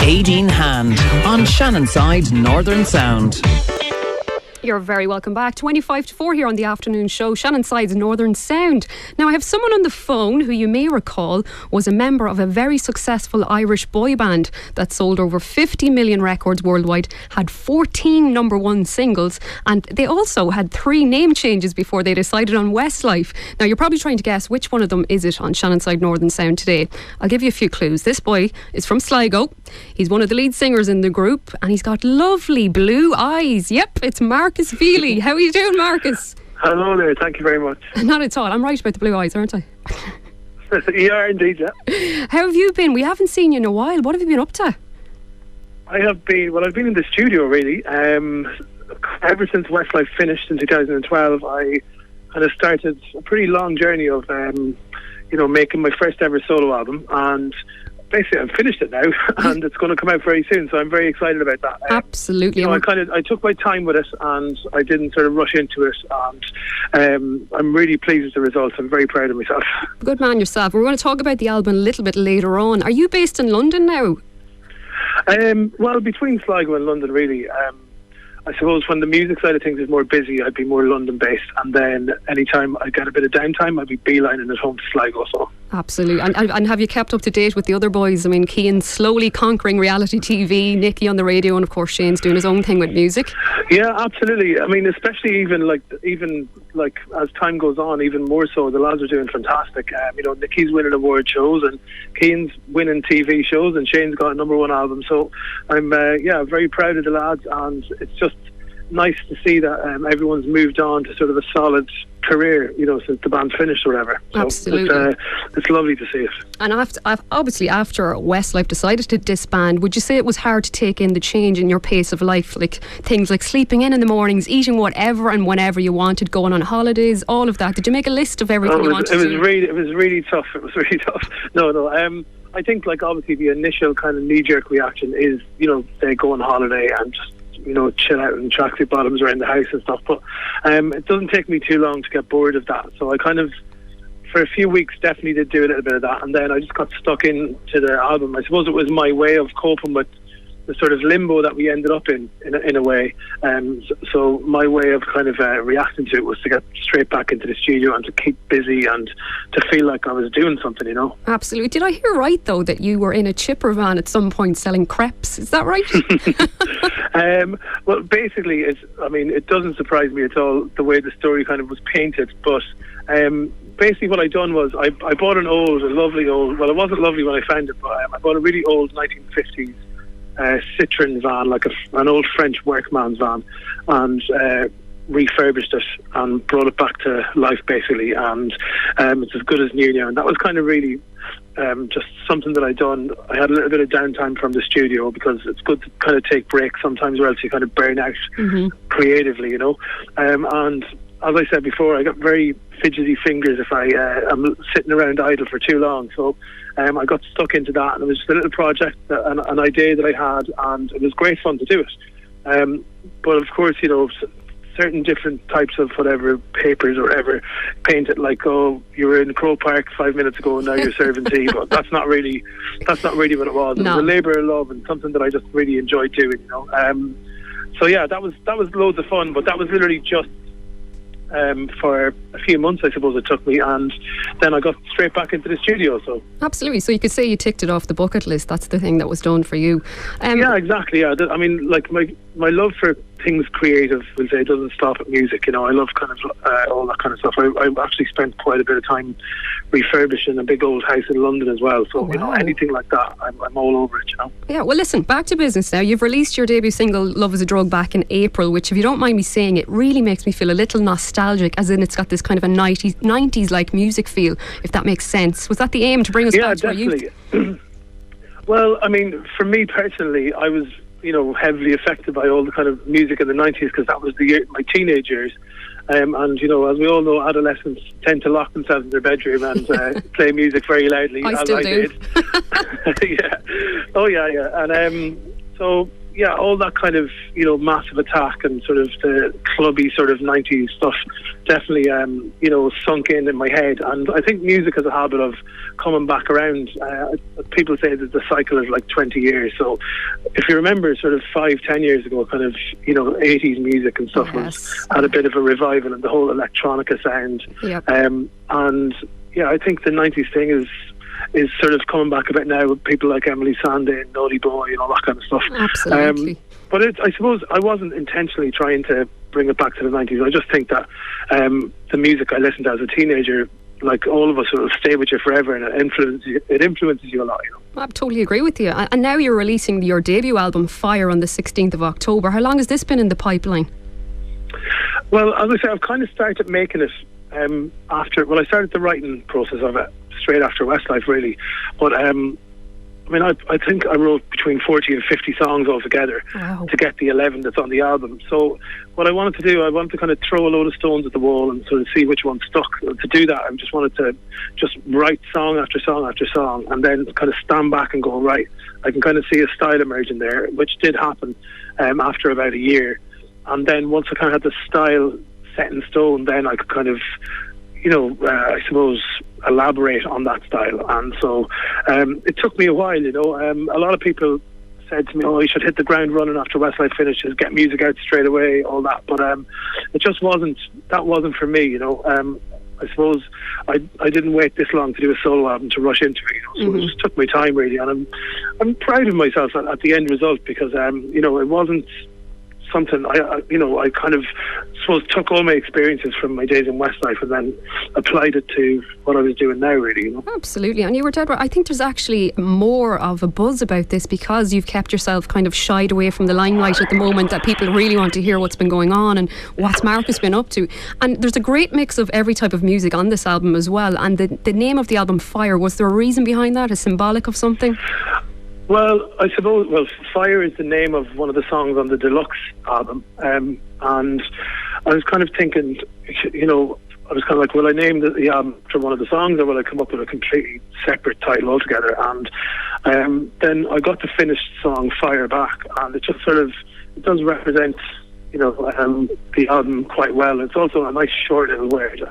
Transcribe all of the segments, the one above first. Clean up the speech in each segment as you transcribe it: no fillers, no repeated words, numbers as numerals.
Aid in Hand on Shannonside Northern Sound. You're very welcome back. 25 to 4 here on the afternoon show, Shannonside's Northern Sound. Now, I have someone on the phone who you may recall was a member of a very successful Irish boy band that sold over 50 million records worldwide, had 14 number one singles, and they also had 3 name changes before they decided on Westlife. Now, you're probably trying to guess which one of them is it on Shannonside Northern Sound today. I'll give you a few clues. This boy is from Sligo. He's one of the lead singers in the group, and he's got lovely blue eyes. Yep, it's Markus Feehily. How are you doing, Marcus? Hello there, thank you very much. Not at all. I'm right about the blue eyes, aren't I? You are indeed, yeah. How have you been? We haven't seen you in a while. What have you been up to? I've been in the studio really. Ever since Westlife finished in 2012, I kind of started a pretty long journey of, making my first ever solo album, and basically I've finished it now and it's going to come out very soon, so I'm very excited about that. Absolutely. I took my time with it and I didn't sort of rush into it, and I'm really pleased with the results. I'm very proud of myself. Good man yourself. We're going to talk about the album a little bit later on. Are you based in London now? Well, between Sligo and London really. I suppose when the music side of things is more busy, I'd be more London-based, and then anytime I get a bit of downtime, I'd be beelining it home to Sligo. So absolutely. And have you kept up to date with the other boys? I mean, Cian's slowly conquering reality TV, Nicky on the radio, and of course Shane's doing his own thing with music. Yeah, absolutely. I mean, especially even like as time goes on, even more so, the lads are doing fantastic. Nicky's winning award shows and Cian's winning TV shows, and Shane's got a number one album. So I'm very proud of the lads, and it's just nice to see that everyone's moved on to sort of a solid career, since the band's finished or whatever. So absolutely. It's lovely to see it. And obviously after Westlife decided to disband, would you say it was hard to take in the change in your pace of life, like things like sleeping in the mornings, eating whatever and whenever you wanted, going on holidays, all of that? Did you make a list of everything you wanted to do? It was really tough. It was really tough. No. I think obviously the initial kind of knee-jerk reaction is, they go on holiday and just chill out in tracksuit bottoms around the house and stuff, but it doesn't take me too long to get bored of that. So I kind of, for a few weeks, definitely did do a little bit of that, and then I just got stuck into the album. I suppose it was my way of coping with the sort of limbo that we ended up in a way. So my way of kind of reacting to it was to get straight back into the studio and to keep busy and to feel like I was doing something, Absolutely. Did I hear right, though, that you were in a chipper van at some point selling crepes? Is that right? Well, basically, it doesn't surprise me at all the way the story kind of was painted, but basically what I done was I bought a lovely old, well, it wasn't lovely when I found it, but I bought a really old 1950s Citroen van, like an old French workman's van, and refurbished it and brought it back to life basically, and it's as good as new now. And that was kind of really just something that I done. I had a little bit of downtime from the studio because it's good to kind of take breaks sometimes, or else you kind of burn out creatively, and as I said before, I got very fidgety fingers if I'm sitting around idle for too long. So I got stuck into that, and it was just a little project, an idea that I had, and it was great fun to do it. But of course, certain different types of whatever papers or whatever paint it like, oh, you were in Croke Park 5 minutes ago and now you're serving tea. But that's not really what it was. No. It was a labour of love and something that I just really enjoyed doing. So yeah, that was loads of fun. But that was literally just for a few months, I suppose it took me, and then I got straight back into the studio. So absolutely. So you could say you ticked it off the bucket list. That's the thing that was done for you. Yeah, exactly. Yeah, I mean, like my love for things creative, will say, doesn't stop at music. I love kind of all that kind of stuff. I actually spent quite a bit of time refurbishing a big old house in London as well. So wow. Anything like that, I'm all over it. Yeah. Well, listen, back to business now. You've released your debut single "Love Is a Drug" back in April, which, if you don't mind me saying, it really makes me feel a little nostalgic, as in it's got this kind of a 90s like music feel, if that makes sense. Was that the aim, to bring us back to our youth? Well, I mean, for me personally, I was heavily affected by all the kind of music in the 90s, because that was my teenage years. And as we all know, adolescents tend to lock themselves in their bedroom and play music very loudly. I still do. Did. Yeah. Oh yeah. And so yeah, all that kind of, you know, Massive Attack and sort of the clubby sort of 90s stuff definitely, you know, sunk in my head. And I think music has a habit of coming back around. People say that the cycle is like 20 years. So if you remember sort of 5-10 years ago, kind of, you know, 80s music and stuff had a bit of a revival, and the whole electronica sound. Yep. And yeah, I think the 90s thing is sort of coming back a bit now with people like Emily Sandé and Naughty Boy and all that kind of stuff. Absolutely. But I suppose I wasn't intentionally trying to bring it back to the 90s. I just think that the music I listened to as a teenager, like all of us, will stay with you forever, and it influences you a lot, you know. I totally agree with you. And now you're releasing your debut album, Fire, on the 16th of October. How long has this been in the pipeline? Well, as I say, I've kind of started making it I started the writing process of it straight after Westlife, really. But I mean, I think I wrote between 40 and 50 songs altogether to get the 11 that's on the album. So what I wanted to do, I wanted to kind of throw a load of stones at the wall and sort of see which one stuck. To do that, I just wanted to just write song after song after song, and then kind of stand back and go, right, I can kind of see a style emerging there, which did happen after about a year. And then once I kind of had the style set in stone, then I could kind of, you know, I suppose, elaborate on that style. And so it took me a while, you know. A lot of people said to me, oh, you should hit the ground running after Westlife finishes, get music out straight away, all that. But it just wasn't for me, you know. I suppose I didn't wait this long to do a solo album to rush into it, you know. So it just took my time, really. And I'm proud of myself at the end result, because, you know, it wasn't something I kind of suppose took all my experiences from my days in Westlife and then applied it to what I was doing now, really, you know. Absolutely. And you were dead right. I think there's actually more of a buzz about this because you've kept yourself kind of shied away from the limelight at the moment, that people really want to hear what's been going on and what's Markus been up to. And there's a great mix of every type of music on this album as well. And the name of the album, Fire, was there a reason behind that, a symbolic of something? Well, I suppose, Fire is the name of one of the songs on the deluxe album. And I was kind of thinking, you know, I was kind of like, will I name the album after one of the songs, or will I come up with a completely separate title altogether? And then I got the finished song, Fire, back, and it just sort of, it does represent, you know, the album quite well. It's also a nice short little word.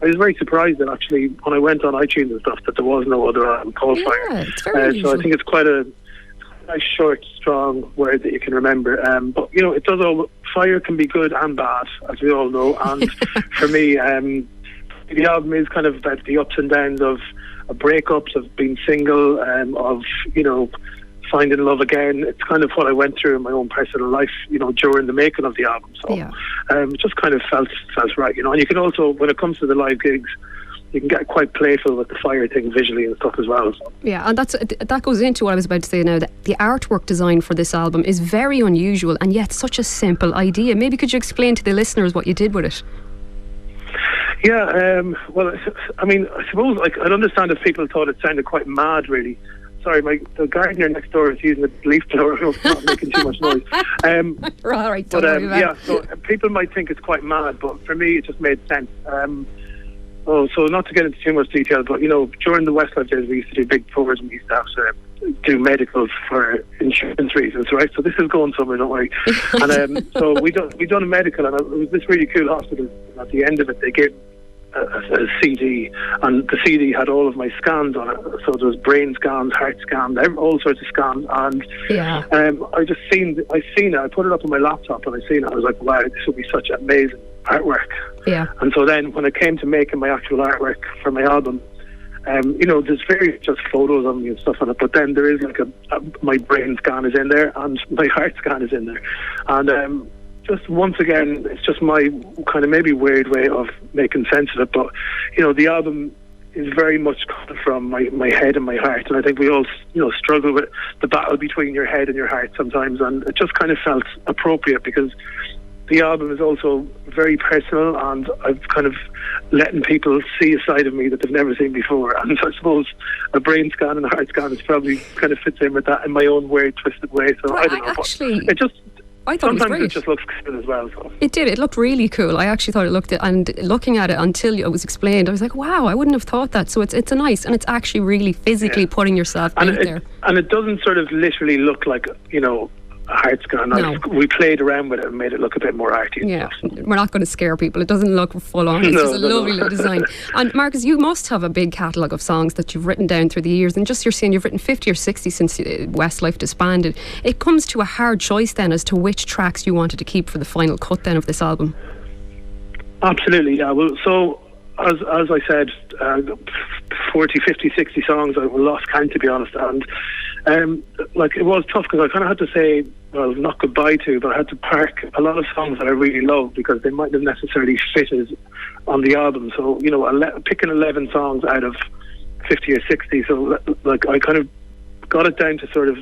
I was very surprised that actually when I went on iTunes and stuff that there was no other album called Fire. It's very so I think it's quite a nice short, strong word that you can remember. But you know, it does all. Fire can be good and bad, as we all know. And for me, the album is kind of about the ups and downs of breakups, of being single, of, you know, finding love again. It's kind of what I went through in my own personal life, you know, during the making of the album. So it just kind of felt right, you know. And you can also, when it comes to the live gigs, you can get quite playful with the fire thing visually and stuff as well. So. Yeah, and that goes into what I was about to say now, that the artwork design for this album is very unusual and yet such a simple idea. Maybe could you explain to the listeners what you did with it? Yeah, well, I mean, I suppose, like, I'd understand if people thought it sounded quite mad, really. Sorry, the gardener next door is using a leaf blower. It's not making too much noise. Right, but yeah, so people might think it's quite mad, but for me, it just made sense. So not to get into too much detail, but, you know, during the Westlife days, we used to do big tours and we used to have to do medicals for insurance reasons, right? So this is going somewhere, don't worry. And so we done a medical, and it was this really cool hospital. And at the end of it, they gave a CD, and the CD had all of my scans on it. So there was brain scans, heart scans, all sorts of scans. And I seen it. I put it up on my laptop, and I seen it. I was like, wow, this would be such amazing artwork. Yeah. And so then when it came to making my actual artwork for my album, you know, there's very just photos of me and stuff on it, but then there is like my brain scan is in there and my heart scan is in there. And just once again, it's just my kind of maybe weird way of making sense of it, but, you know, the album is very much coming from my head and my heart, and I think we all, you know, struggle with the battle between your head and your heart sometimes, and it just kind of felt appropriate because the album is also very personal, and I've kind of letting people see a side of me that they've never seen before. And I suppose a brain scan and a heart scan is probably kind of fits in with that in my own weird, twisted way. So I don't know. Actually, it just I thought sometimes it was great. It just looks cool as well. So. It did. It looked really cool. I actually thought it looked, and looking at it until it was explained, I was like, wow, I wouldn't have thought that. So it's a nice, and it's actually really physically putting yourself out there. And it doesn't sort of literally look like, you know, heart scan. No. We played around with it and made it look a bit more arty. Yeah, we're not going to scare people. It doesn't look full on. It's just a lovely little design. And Marcus, you must have a big catalogue of songs that you've written down through the years. And just you're saying you've written 50 or 60 since Westlife disbanded. It comes to a hard choice then as to which tracks you wanted to keep for the final cut then of this album. Absolutely, yeah. Well, so as I said, 40, 50, 60 songs, I lost count, to be honest. And it was tough because I kind of had to say, well, not goodbye to, but I had to park a lot of songs that I really loved because they mightn't have necessarily fitted on the album. So, picking 11 songs out of 50 or 60. So, I kind of got it down to sort of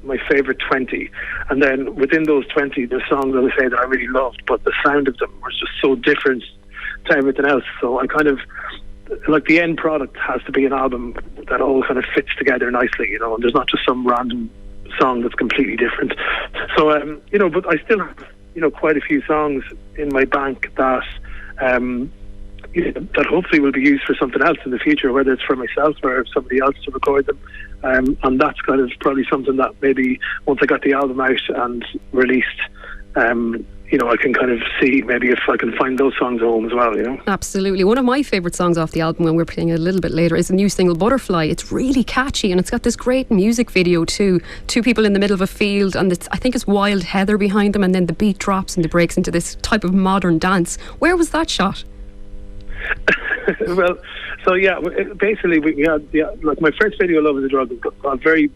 my favourite 20. And then within those 20, there's songs, I would say, that I really loved, but the sound of them was just so different to everything else. So I kind of, the end product has to be an album that all kind of fits together nicely, and there's not just some random song that's completely different. So, but I still have, quite a few songs in my bank that that hopefully will be used for something else in the future, whether it's for myself or somebody else to record them. And that's kind of probably something that maybe once I got the album out and released, I can kind of see maybe if I can find those songs at home as well, Absolutely. One of my favourite songs off the album, when we're playing it a little bit later, is the new single Butterfly. It's really catchy and it's got this great music video too. Two people in the middle of a field and I think it's wild heather behind them, and then the beat drops and it breaks into this type of modern dance. Where was that shot? Well, so yeah, basically we had my first video, Love Is a Drug, got very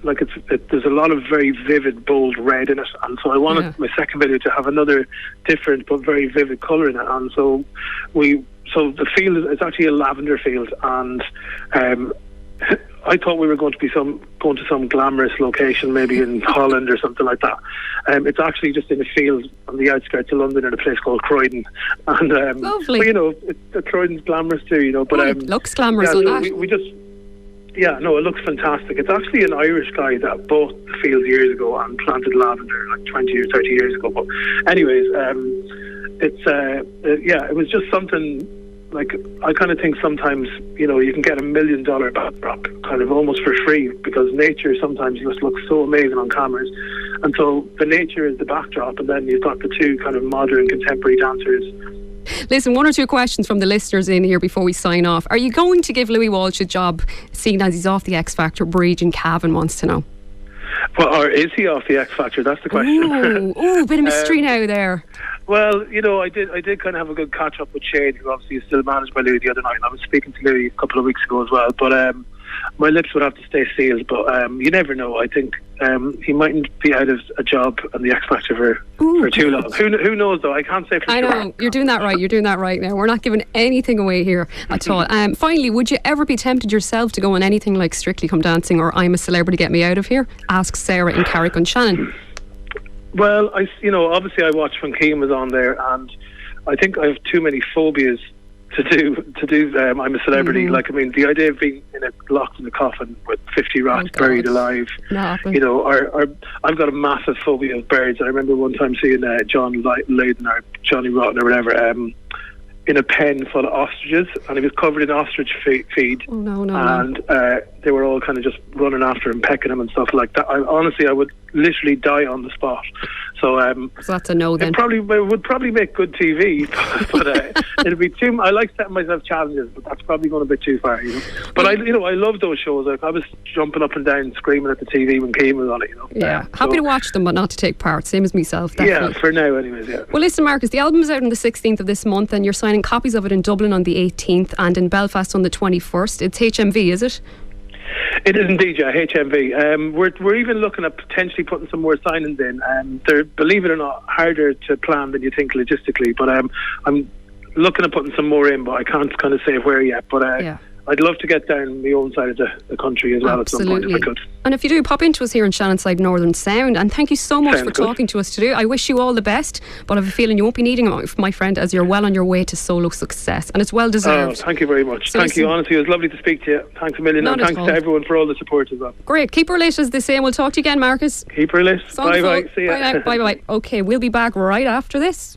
there's a lot of very vivid, bold red in it, and so I wanted my second video to have another different but very vivid colour in it. And so the field is actually a lavender field, and I thought we were going to some glamorous location, maybe in Holland or something like that. It's actually just in a field on the outskirts of London in a place called Croydon. And lovely. But, Croydon's glamorous too, But it looks glamorous. Yeah, it looks fantastic. It's actually an Irish guy that bought the field years ago and planted lavender 20 or 30 years ago. But anyways, it was just something. I kind of think sometimes, you can get $1 million backdrop kind of almost for free, because nature sometimes just looks so amazing on cameras. And so the nature is the backdrop, and then you've got the two kind of modern contemporary dancers. Listen, one or two questions from the listeners in here before we sign off. Are you going to give Louis Walsh a job, seeing as he's off the X Factor? Bridge and Cavan wants to know. Well, or is he off the X Factor? That's the question. Ooh, bit of mystery now there. Well, I did kind of have a good catch up with Shane, who obviously is still managed by Louis, the other night, and I was speaking to Louis a couple of weeks ago as well. But my lips would have to stay sealed. But you never know. I think he mightn't be out of a job on the X Factor for too long. Who knows though? I can't say for sure. I know, you're doing that right. You're doing that right now. We're not giving anything away here at all. Finally, would you ever be tempted yourself to go on anything like Strictly Come Dancing or I'm a Celebrity, Get Me Out of Here? Asks Sarah in Carrick-on-Shannon. Well, obviously I watched when Keane was on there, and I think I have too many phobias to do I'm a Celebrity. Mm-hmm. The idea of being locked in a coffin with 50 rats buried alive. I've got a massive phobia of birds. I remember one time seeing John Lydon or Johnny Rotten or whatever in a pen full of ostriches, and he was covered in ostrich feed. Oh, no. And they were all kind of just running after him, pecking him and stuff like that. I would literally die on the spot. So that's a no then. It would probably make good TV, but it'd be too. I like setting myself challenges, but that's probably going a bit too far. But I love those shows. I was jumping up and down, screaming at the TV when Keane was on it. Yeah, happy to watch them, but not to take part. Same as myself. Definitely. Yeah, for now, anyways. Yeah. Well, listen, Marcus, the album is out on the 16th of this month, and you're signing copies of it in Dublin on the 18th and in Belfast on the 21st. It's HMV, is it? It is indeed, yeah, HMV. We're even looking at potentially putting some more signings in. They're, believe it or not, harder to plan than you think logistically. But I'm looking at putting some more in, but I can't kind of say where yet. But I'd love to get down the own side of the country as well. Absolutely. At some point if I could. And if you do, pop into us here in Shannonside Northern Sound. And thank you so much for talking to us today. I wish you all the best, but I have a feeling you won't be needing it, my friend, as you're well on your way to solo success, and it's well deserved. Oh, thank you very much. Thank you. Honestly, it was lovely to speak to you. Thanks a million, and thanks to everyone for all the support as well. Great. Keep her lit, as they say, and we'll talk to you again, Marcus. Keep her lit. Bye bye. See ya. Bye bye. Okay, we'll be back right after this.